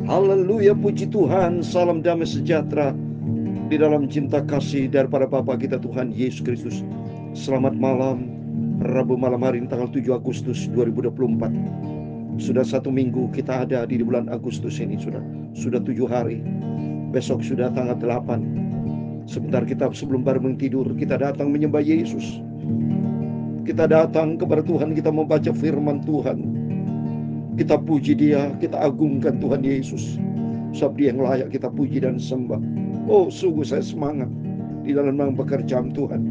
Haleluya, puji Tuhan. Salam damai sejahtera di dalam cinta kasih daripada Bapa kita Tuhan Yesus Kristus. Selamat malam, Rabu malam hari ini tanggal 7 Agustus 2024. Sudah 1 minggu kita ada di bulan Agustus ini. Sudah 7 hari. Besok sudah tanggal 8. Sebentar kita sebelum bangun tidur, kita datang menyembah Yesus. Kita datang kepada Tuhan, kita membaca firman Tuhan. Kita puji Dia, kita agungkan Tuhan Yesus. Sebab Dia yang layak kita puji dan sembah. Oh, sungguh saya semangat di dalam pekerjaan Tuhan.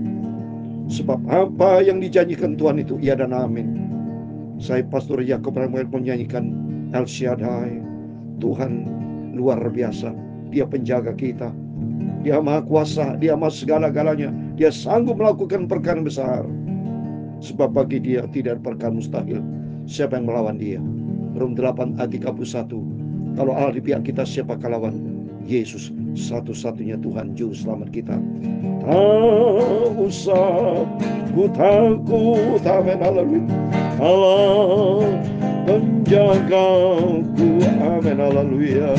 Sebab apa yang dijanjikan Tuhan itu iya dan amin. Saya Pastor Yakob menyanyikan El Shaddai. Tuhan luar biasa. Dia penjaga kita. Dia maha kuasa, Dia maha segala-galanya. Dia sanggup melakukan perkara besar. Sebab bagi Dia tidak ada perkara mustahil. Siapa yang melawan Dia? Rom 8 ayat 31. Kalau Allah di pihak kita, siapa lawan? Yesus satu-satunya Tuhan Juru Selamat kita. Tak usah ku takut, amin, haleluya. Allah menjagaku, amin, haleluya.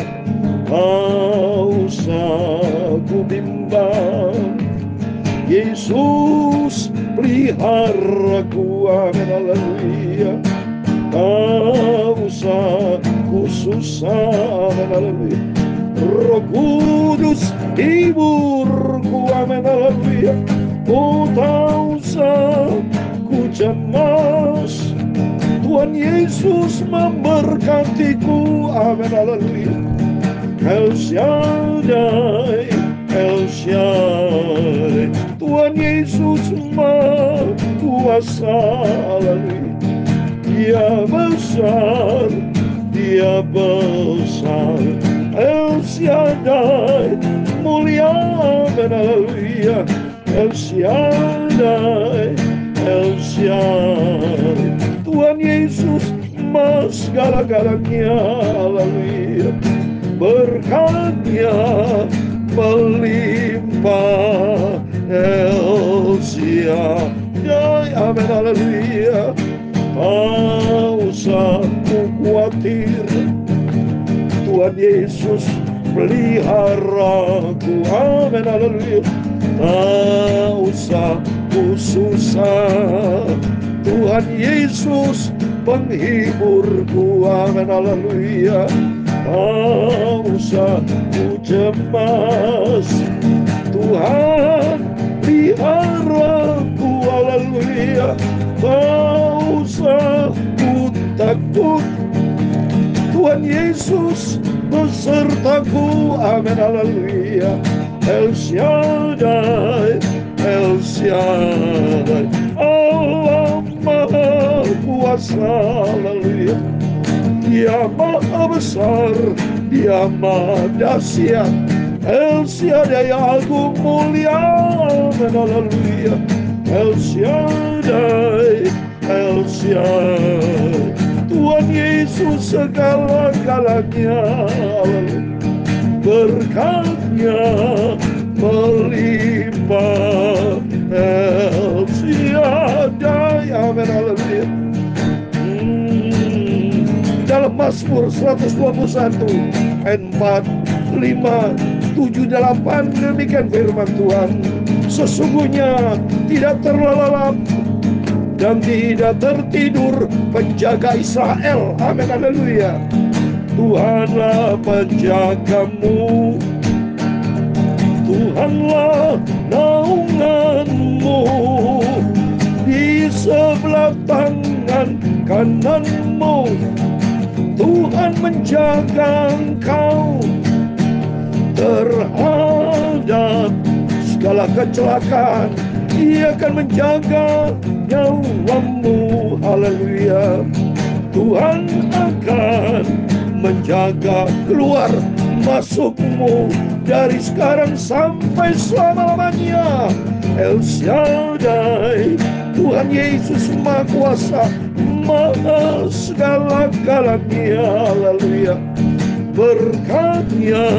Tak usah ku bimbang, Yesus peliharaku, amin, haleluya. Tak usah ku susah, amin, haleluya. Roh Kudus hiburku, amin, haleluya. Oh, tak usah ku cemas, Tuhan Yesus memberkatiku, amin, haleluya. El Shaddai, El Shaddai, Tuhan Yesus maha kuasa, haleluya. Dia besar, Dia besar, El Shaddai, mulia, amin, haleluya. El Shaddai, El Shaddai, Tuhan Yesus maha segala-galanya, haleluya. Berkatnya melimpah, El Shaddai, amin, haleluya. Tak usah ku khawatir, Tuhan Yesus peliharaku, amin, haleluya. Tak usah ku susah, Tuhan Yesus penghiburku, amin, haleluya. Tak usah ku cemas, Tuhan peliharaku, haleluya. Tak usah ku takut, Tuhan Yesus besertaku, amin, haleluya. El Shaddai, El Shaddai, Allah maha kuasa, haleluya. Dia maha besar, Dia maha dahsyat. El Shaddai agung mulia, amin, haleluya. El Shaddai, El Shaddai, Tuhan Yesus segala-galanya, berkatnya melimpah. El Shaddai, amin, haleluya. Dalam Mazmur 121 ayat 4, 5, 7, 8 demikian firman Tuhan. Sesungguhnya tidak terlelap dan tidak tertidur penjaga Israel, amin, haleluya. Tuhanlah penjagamu, Tuhanlah naunganmu, di sebelah tangan kananmu Tuhan menjaga engkau terhadap segala kecelakaan. Ia akan menjaga nyawamu, haleluya. Tuhan akan menjaga keluar masukmu dari sekarang sampai selama-lamanya. El Shaddai, Tuhan Yesus maha kuasa, maha segala-galanya, haleluya. Berkatnya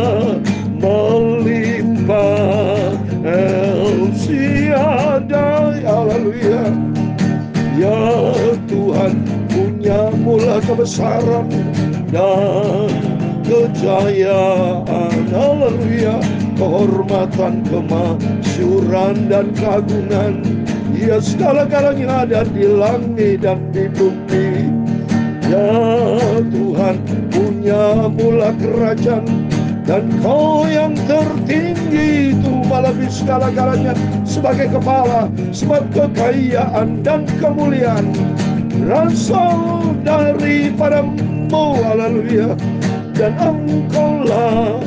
melimpah, El Shaddai, haleluya. Ya Tuhan, punya mula kebesaran dan kejayaan, haleluya, kehormatan, kemasyuran dan keagungan, ya segala-galanya ada di langit dan di bumi. Ya Tuhan, punya mula kerajaan, dan Kau yang tertinggi itu melebihi segala-galanya sebagai kepala, sebab kekayaan dan kemuliaan berasal daripadamu, haleluya. Dan Engkaulah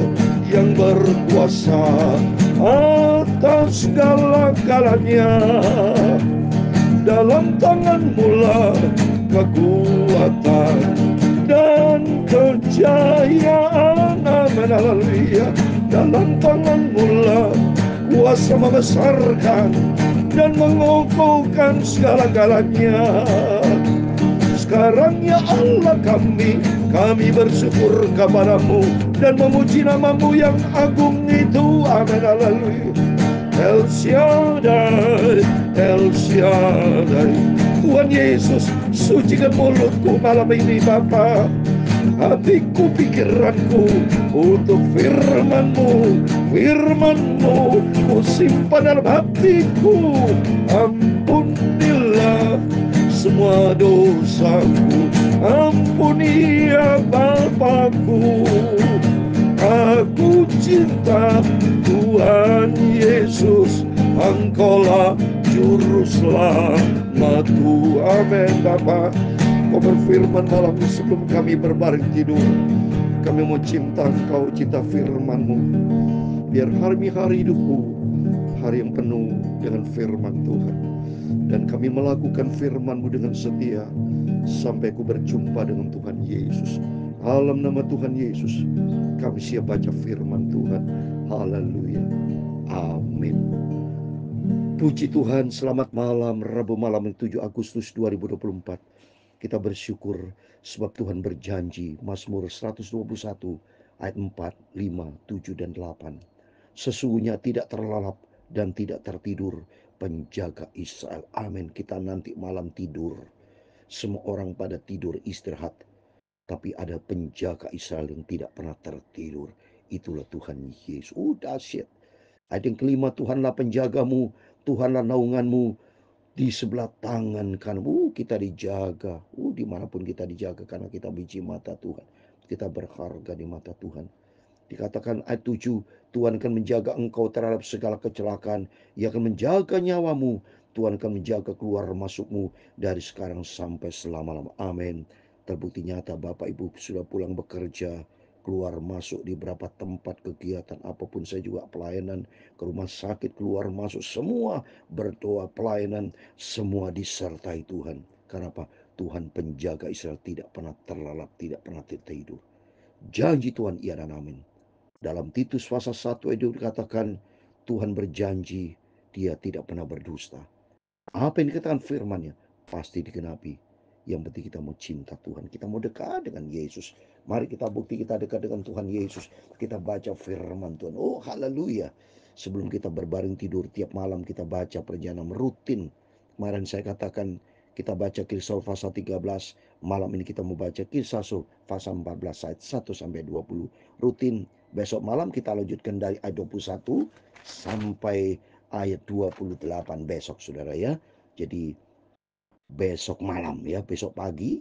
yang berkuasa atas segala-galanya. Dalam tangan-Mu lah kekuatan dan kejayaan, amin, haleluya. Dalam tangan-Mu lah kuasa membesarkan dan mengokohkan segala-galanya. Sekarang ya Allah kami bersyukur kepada-Mu dan memuji nama-Mu yang agung itu, amin, haleluya. El Shaddai, El Shaddai. Tuhan Yesus, sucikan mulutku malam ini Bapa, hatiku, pikiranku untuk firman-Mu. Firman-Mu ku simpan dalam hatiku. Ampunilah semua dosaku, ampuni ya Bapakku. Aku cinta Tuhan Yesus, Engkaulah juru selamatku, amin. Bapa, Kau berfirman malam ini sebelum kami berbaring tidur, kami mau cinta Engkau, cinta firman-Mu. Biar hari-hari hidupku hari yang penuh dengan firman Tuhan, dan kami melakukan firman-Mu dengan setia sampai ku berjumpa dengan Tuhan Yesus. Dalam nama Tuhan Yesus kami siap baca firman Tuhan. Haleluya, amin. Puji Tuhan, selamat malam Rabu malam 7 Agustus 2024. Kita bersyukur sebab Tuhan berjanji, Mazmur 121 ayat 4, 5, 7 dan 8. Sesungguhnya tidak terlalap dan tidak tertidur penjaga Israel. Amin. Kita nanti malam tidur, semua orang pada tidur istirahat, tapi ada penjaga Israel yang tidak pernah tertidur. Itulah Tuhan Yesus. Dahsyat. Ayat yang kelima, Tuhanlah penjagamu, Tuhanlah naunganmu di sebelah tangan kananmu. Kita dijaga. Dimanapun kita dijaga karena kita biji mata Tuhan. Kita berharga di mata Tuhan. Dikatakan ayat 7, Tuhan akan menjaga engkau terhadap segala kecelakaan. Ia akan menjaga nyawamu. Tuhan akan menjaga keluar masukmu dari sekarang sampai selama-lama. Amin. Terbukti nyata Bapak Ibu sudah pulang bekerja, keluar masuk di beberapa tempat kegiatan apapun, saya juga pelayanan ke rumah sakit, keluar masuk, semua berdoa pelayanan, semua disertai Tuhan. Kenapa? Tuhan penjaga Israel tidak pernah terlalap, tidak pernah tertidur. Janji Tuhan iya dan amin. Dalam Titus pasal 1 ayat 2 dikatakan, Tuhan berjanji dia tidak pernah berdusta. Apa yang dikatakan firman-Nya pasti digenapi. Yang penting kita mau cinta Tuhan, kita mau dekat dengan Yesus. Mari kita bukti kita dekat dengan Tuhan Yesus. Kita baca firman Tuhan. Oh haleluya. Sebelum kita berbaring tidur tiap malam kita baca perjalanan rutin. Kemarin saya katakan kita baca Kisah pasal 13. Malam ini kita mau baca Kisah pasal 14 ayat 1 sampai 20. Rutin. Besok malam kita lanjutkan dari ayat 21 sampai ayat 28 besok saudara ya. Jadi besok malam ya, besok pagi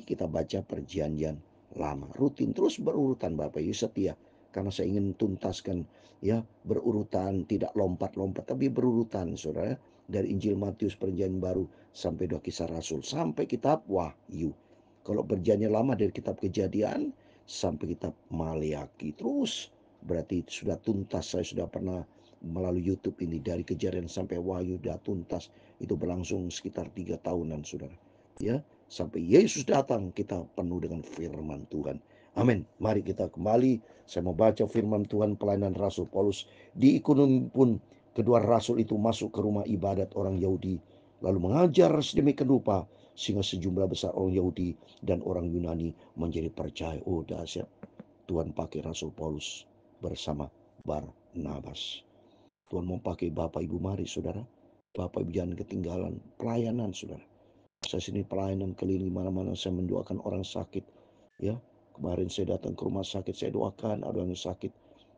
kita baca perjanjian lama. Rutin terus berurutan Bapak Ibu setia. Karena saya ingin tuntaskan ya, berurutan, tidak lompat-lompat tapi berurutan saudara. Dari Injil Matius perjanjian baru sampai 2 Kisah Rasul sampai kitab Wahyu. Kalau perjanjian lama dari kitab Kejadian sampai kitab Maleakhi. Terus berarti sudah tuntas. Saya sudah pernah melalui YouTube ini dari Kejadian sampai Wahyu sudah tuntas. Itu berlangsung sekitar 3 tahunan saudara ya, sampai Yesus datang kita penuh dengan firman Tuhan. Amin. Mari kita kembali, saya mau baca firman Tuhan pelayanan Rasul Paulus. Di Ikonium pun kedua rasul itu masuk ke rumah ibadat orang Yahudi lalu mengajar sedemikian rupa sehingga sejumlah besar orang Yahudi dan orang Yunani menjadi percaya. Dahsyat. Tuhan pakai Rasul Paulus bersama Barnabas. Tuhan mau pakai Bapak Ibu, mari saudara. Bapak Ibu jangan ketinggalan pelayanan saudara. Saya sini pelayanan keliling mana-mana, saya mendoakan orang sakit ya. Kemarin saya datang ke rumah sakit, saya doakan ada yang sakit,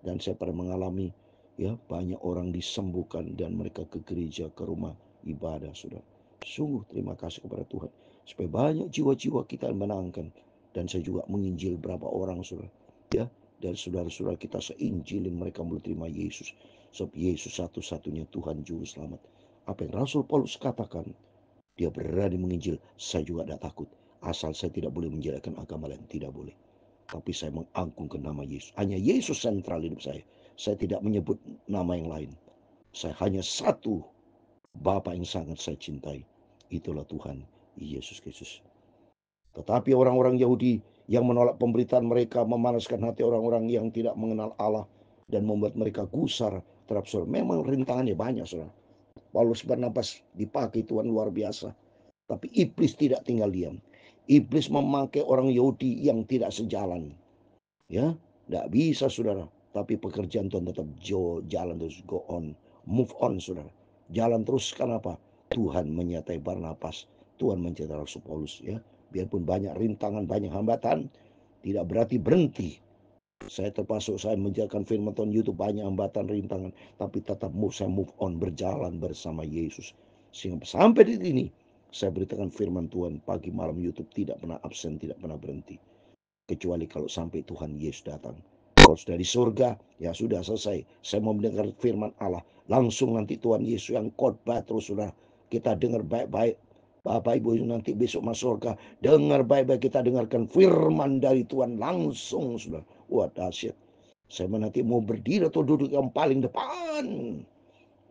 dan saya pernah mengalami ya banyak orang disembuhkan dan mereka ke gereja, ke rumah ibadah, saudara. Sungguh terima kasih kepada Tuhan supaya banyak jiwa-jiwa kita yang menangkan, dan saya juga menginjil berapa orang, saudara, ya, dan saudara-saudara kita seinjilin mereka boleh terima Yesus, sebab Yesus satu-satunya Tuhan juru selamat. Apa yang Rasul Paulus katakan, dia berani menginjil, saya juga tidak takut, asal saya tidak boleh menjalankan agama lain, tidak boleh. Tapi saya mengagungkan nama Yesus. Hanya Yesus sentral hidup saya. Saya tidak menyebut nama yang lain. Saya hanya satu Bapa yang sangat saya cintai. Itulah Tuhan Yesus Kristus. Tetapi orang-orang Yahudi yang menolak pemberitaan mereka memanaskan hati orang-orang yang tidak mengenal Allah dan membuat mereka gusar terhadap saudara. Memang rintangannya banyak, saudara. Paulus Barnabas dipakai Tuhan luar biasa. Tapi iblis tidak tinggal diam. Iblis memakai orang Yahudi yang tidak sejalan. Ya, tidak bisa, saudara. Tapi pekerjaan Tuhan tetap jalan terus, go on, move on, saudara. Jalan terus. Kenapa? Tuhan menyertai Barnabas, Tuhan menyertai Rasul Paulus, ya. Biarpun banyak rintangan, banyak hambatan, tidak berarti berhenti. Saya terpaksa saya menjalankan firman Tuhan YouTube, banyak hambatan, rintangan, tapi tetap saya move on, berjalan bersama Yesus. Sehingga sampai di sini saya beritakan firman Tuhan pagi malam YouTube, tidak pernah absen, tidak pernah berhenti. Kecuali kalau sampai Tuhan Yesus datang. Kalau sudah di surga, ya sudah selesai. Saya mau mendengar firman Allah. Langsung nanti Tuhan Yesus yang khotbah terus, sudah. Kita dengar baik-baik. Bapak Ibu nanti besok masuk surga, dengar baik-baik, kita dengarkan firman dari Tuhan langsung, sudah. Wah, dahsyat. Saya nanti mau berdiri atau duduk yang paling depan.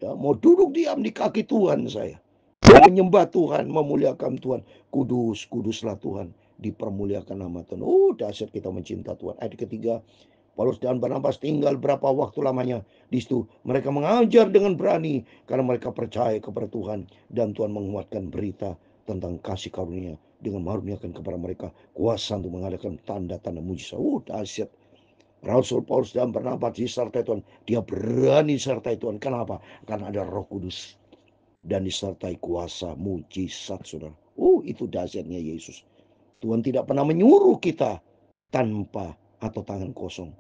Ya, mau duduk diam di kaki Tuhan saya. Menyembah Tuhan, memuliakan Tuhan. Kudus, kuduslah Tuhan. Dipermuliakan nama Tuhan. Oh, dahsyat kita mencinta Tuhan. Ayat ketiga, Paulus dan Barnabas tinggal berapa waktu lamanya di situ. Mereka mengajar dengan berani karena mereka percaya kepada Tuhan, dan Tuhan menguatkan berita tentang kasih karunia dengan mengaruniakan kepada mereka kuasa untuk mengadakan tanda-tanda mujizat. Oh, dahsyat. Rasul Paulus dan Barnabas disertai Tuhan. Dia berani disertai Tuhan. Kenapa? Karena ada Roh Kudus dan disertai kuasa mujizat, saudara. Itu dahsyatnya Yesus. Tuhan tidak pernah menyuruh kita tanpa atau tangan kosong,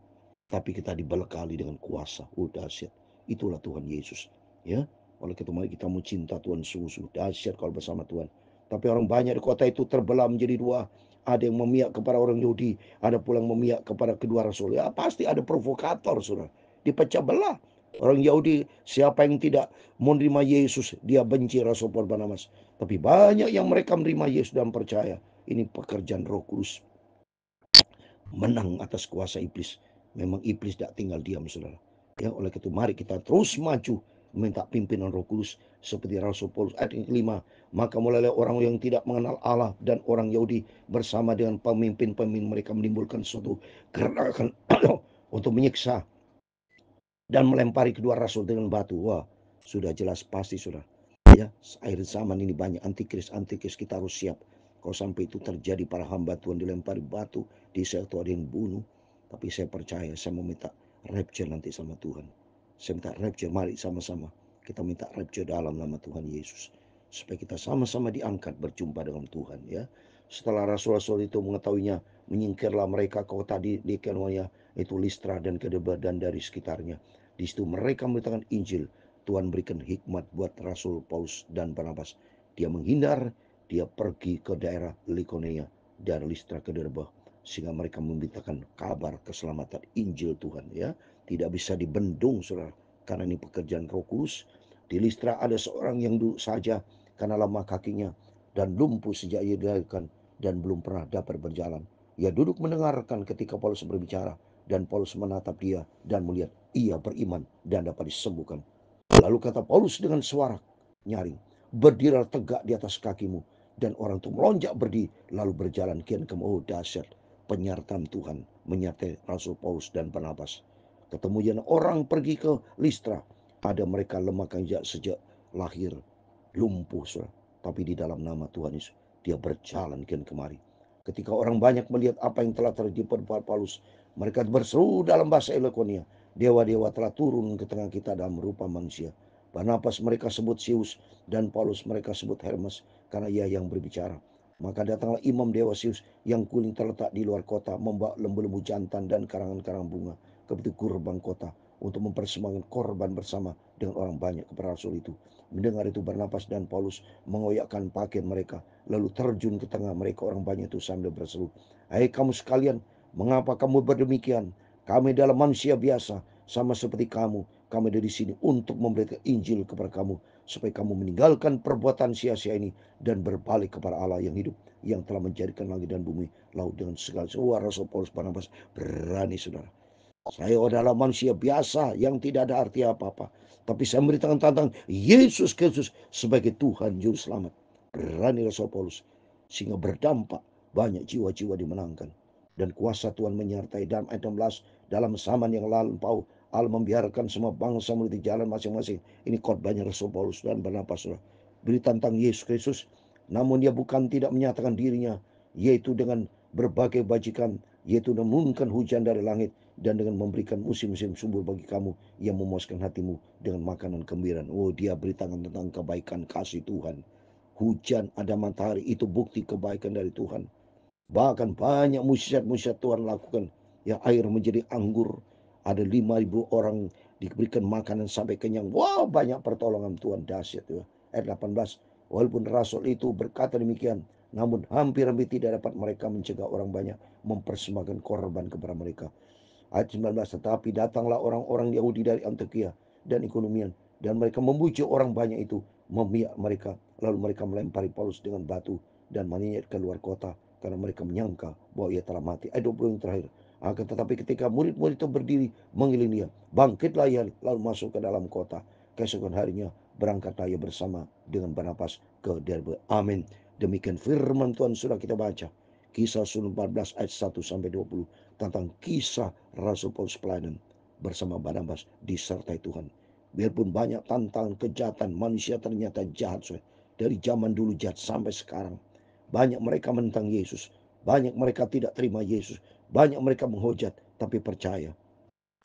tapi kita dibekali dengan kuasa. Dahsyat. Itulah Tuhan Yesus. Ya, oleh itu mari kita mau cinta Tuhan sungguh-sungguh. Dahsyat kalau bersama Tuhan. Tapi orang banyak di kota itu terbelah menjadi dua. Ada yang memihak kepada orang Yahudi, ada pula yang memihak kepada kedua rasul. Ya, pasti ada provokator, saudara. Dipecah belah. Orang Yahudi, siapa yang tidak menerima Yesus, dia benci Rasul Barnabas. Tapi banyak yang mereka menerima Yesus dan percaya. Ini pekerjaan Roh Kudus. Menang atas kuasa iblis. Memang iblis tidak tinggal diam, saudara. Ya, oleh itu mari kita terus maju minta pimpinan Roh Kudus seperti Rasul Paulus. Ayat yang kelima, maka mulailah orang yang tidak mengenal Allah dan orang Yahudi bersama dengan pemimpin-pemimpin mereka menimbulkan suatu gerakan untuk menyiksa dan melempari kedua rasul dengan batu. Wah, sudah jelas pasti, sudah. Ya, akhir zaman ini banyak antikris, kita harus siap. Kalau sampai itu terjadi, para hamba Tuhan dilempari batu, disertu ada yang bunuh. Tapi saya percaya, saya meminta rapture nanti sama Tuhan. Saya minta rapture, mari sama-sama kita minta rapture dalam nama Tuhan Yesus, supaya kita sama-sama diangkat berjumpa dengan Tuhan, ya. Setelah rasul-rasul itu mengetahuinya, menyingkirlah mereka ke kota di Ikonia, itu Listra dan Kedeba dan dari sekitarnya. Di situ mereka memberitakan Injil. Tuhan berikan hikmat buat Rasul Paulus dan Barnabas. Dia menghindar, dia pergi ke daerah Likonia dan Listra ke Derbe, sehingga mereka memberitakan kabar keselamatan Injil Tuhan, ya. Tidak bisa dibendung, saudara, karena ini pekerjaan Roh Kudus. Di Listra ada seorang yang duduk saja karena lemah kakinya dan lumpuh sejak ia dilahirkan dan belum pernah dapat berjalan. Ia duduk mendengarkan ketika Paulus berbicara, dan Paulus menatap dia dan melihat ia beriman dan dapat disembuhkan. Lalu kata Paulus dengan suara nyaring, berdirilah tegak di atas kakimu. Dan orang itu melonjak berdiri lalu berjalan kian kamu. Oh, dahsyat penyertaan Tuhan menyertai Rasul Paulus dan Barnabas. Kemudian orang pergi ke Listra. Ada mereka lemah sejak lahir, lumpuh, saudara. Tapi di dalam nama Tuhan Yesus, dia berjalan kian kemari. Ketika orang banyak melihat apa yang telah terjadi pada Paulus, mereka berseru dalam bahasa Likonia, dewa-dewa telah turun ke tengah kita dalam rupa manusia. Barnabas mereka sebut Zeus dan Paulus mereka sebut Hermes, karena ia yang berbicara. Maka datanglah imam dewa Zeus yang kuning terletak di luar kota, membawa lembu-lembu jantan dan karangan-karangan bunga ke pintu gerbang kota untuk mempersembahkan korban bersama dengan orang banyak kepada rasul itu. Mendengar itu Barnabas dan Paulus mengoyakkan pakaian mereka, lalu terjun ke tengah mereka orang banyak itu sambil berseru, "Hai kamu sekalian, mengapa kamu berdemikian? Kami adalah manusia biasa, sama seperti kamu. Kami dari sini untuk memberitakan Injil kepada kamu, supaya kamu meninggalkan perbuatan sia-sia ini dan berbalik kepada Allah yang hidup, yang telah menjadikan langit dan bumi, laut dengan segala sesuatu." Rasul Paulus Barnabas berani, saudara. Saya adalah manusia biasa yang tidak ada arti apa-apa, tapi saya memberitakan tentang Yesus Kristus sebagai Tuhan Juru Selamat. Berani Rasul Paulus, sehingga berdampak banyak jiwa-jiwa dimenangkan. Dan kuasa Tuhan menyertai. Dalam ayat 16, dalam zaman yang lampau Allah membiarkan semua bangsa meniti jalan masing-masing. Ini khotbahnya Rasul Paulus dan Barnabas. Berita tentang Yesus Kristus, namun dia bukan tidak menyatakan dirinya, yaitu dengan berbagai bajikan, yaitu menurunkan hujan dari langit, dan dengan memberikan musim-musim subur bagi kamu yang memuaskan hatimu dengan makanan gembiraan. Oh, dia beritakan tentang kebaikan kasih Tuhan. Hujan, ada matahari, itu bukti kebaikan dari Tuhan. Bahkan banyak mujizat-mujizat Tuhan lakukan. Yang air menjadi anggur. Ada 5.000 orang diberikan makanan sampai kenyang. Wah, banyak pertolongan Tuhan, dahsyat. Ayat 18. Walaupun rasul itu berkata demikian, namun hampir-hampir tidak dapat mereka mencegah orang banyak mempersembahkan korban kepada mereka. Ayat 19, tetapi datanglah orang-orang Yahudi dari Antioquia dan Ikonomian, dan mereka membujuk orang banyak itu, membiak mereka. Lalu mereka melempari Paulus dengan batu dan menyeret keluar kota, karena mereka menyangka bahwa ia telah mati. Ayat 20 yang terakhir. Akan tetapi ketika murid-murid itu berdiri mengiling dia, bangkitlah ia lalu masuk ke dalam kota. Keesokan harinya berangkatlah ia bersama dengan Barnabas ke Derbe. Amin. Demikian firman Tuhan sudah kita baca. Kisah Rasul 14 ayat 1 sampai 20 tentang kisah Rasul Paulus pelayanan bersama Barnabas disertai Tuhan. Biarpun banyak tantangan, kejahatan, manusia ternyata jahat. Dari zaman dulu jahat sampai sekarang. Banyak mereka menentang Yesus. Banyak mereka tidak terima Yesus. Banyak mereka menghujat. Tapi percaya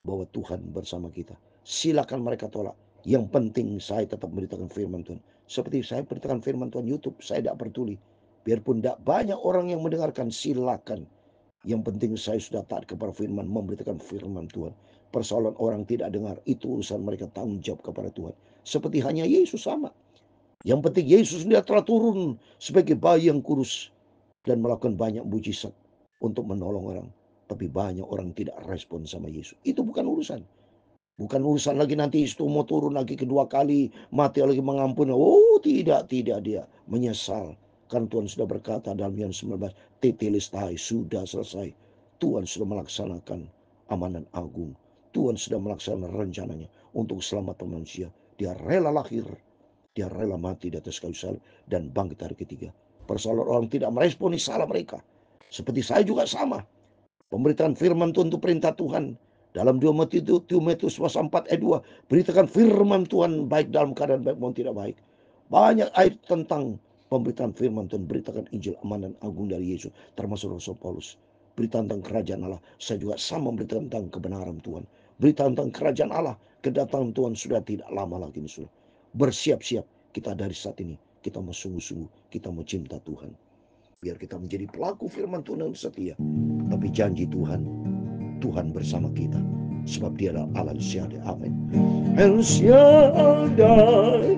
bahwa Tuhan bersama kita. Silakan mereka tolak. Yang penting saya tetap memberitakan firman Tuhan. Seperti saya beritakan firman Tuhan YouTube. Saya tidak peduli. Biarpun tidak banyak orang yang mendengarkan, silakan. Yang penting saya sudah taat kepada firman, memberitakan firman Tuhan. Persoalan orang tidak dengar, itu urusan mereka, tanggung jawab kepada Tuhan. Seperti hanya Yesus sama. Yang penting Yesus dia telah turun sebagai bayi yang kurus dan melakukan banyak mujizat untuk menolong orang. Tapi banyak orang tidak respon sama Yesus. Itu bukan urusan. Bukan urusan lagi nanti itu mau turun lagi kedua kali, mati lagi mengampuni. Oh tidak dia menyesal. Kan Tuhan sudah berkata dalam Yohanes 19, tetelestai, sudah selesai. Tuhan sudah melaksanakan amanat agung. Tuhan sudah melaksanakan rencananya untuk keselamatan manusia. Dia rela lahir, dia rela mati di atas kayu salib dan bangkit hari ketiga. Persoalan orang tidak meresponi salah mereka. Seperti saya juga sama. Pemberitaan firman Tuhan itu perintah Tuhan. Dalam 2 Timotius pasal 4 ayat 2, beritakan firman Tuhan baik dalam keadaan baik maupun tidak baik. Banyak ayat tentang pemberitaan firman Tuhan, beritakan Injil amanat agung dari Yesus, termasuk Rasul Paulus. Berita tentang kerajaan Allah, saya juga sama beritakan tentang kebenaran Tuhan. Berita tentang kerajaan Allah, kedatangan Tuhan sudah tidak lama lagi. Bersiap-siap kita dari saat ini, kita mau sungguh-sungguh, kita mau cinta Tuhan. Biar kita menjadi pelaku firman Tuhan yang setia. Tapi janji Tuhan bersama kita. Sebab dia adalah Allah Syahda. Amin. El Shaddai,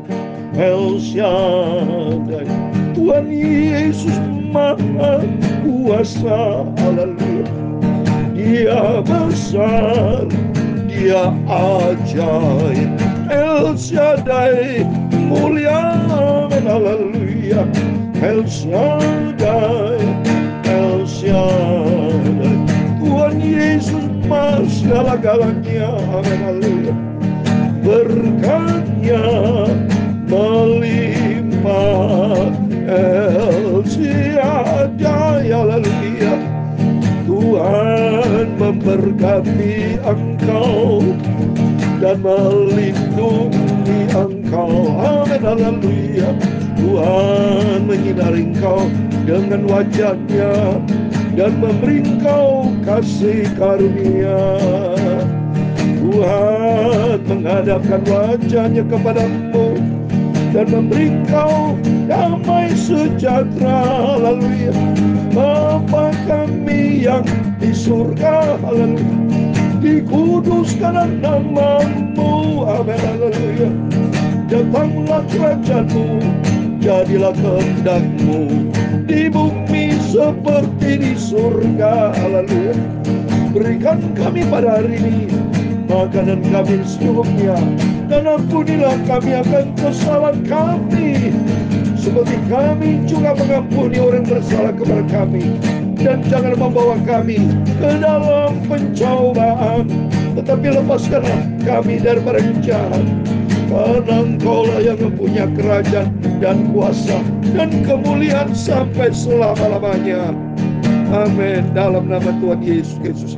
El Shaddai, Tuhan Yesus Maha Kuasa. Haleluya. Dia besar, dia ajaib. El Shaddai, mulia. Amin. Haleluya. El Shaddai, El Shaddai, Tuhan Yesus Maha segala-galanya. Amin. Haleluya. Berkatnya melimpah. El Shaddai, haleluya. Tuhan memberkati engkau dan melindungi engkau. Amin. Haleluya. Tuhan menyinari engkau dengan wajahnya dan memberi engkau kasih karunia. Tuhan menghadapkan wajahnya kepadamu dan memberi Engkau damai sejahtera. Haleluya. Bapa kami yang di surga, haleluya, dikuduskan nama-Mu. Amin. Haleluya. Datanglah kerajaan-Mu, jadilah kehendak-Mu di bumi seperti di surga. Haleluya. Berikan kami pada hari ini makanan kami secukupnya, dan ampunilah kami akan kesalahan kami, seperti kami juga mengampuni orang bersalah kepada kami. Dan jangan membawa kami ke dalam pencobaan, tetapi lepaskanlah kami daripada yang jahat. Karena Engkau-Lah yang mempunyai kerajaan dan kuasa dan kemuliaan sampai selama-lamanya. Amin. Dalam nama Tuhan Yesus Kristus,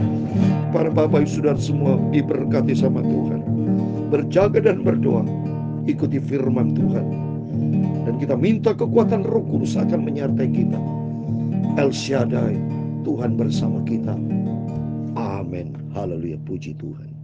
para Bapak Ibu Saudara semua diberkati sama Tuhan. Berjaga dan berdoa, ikuti firman Tuhan, dan kita minta kekuatan Roh Kudus akan menyertai kita. El Shaddai, Tuhan bersama kita. Amin. Haleluya, puji Tuhan.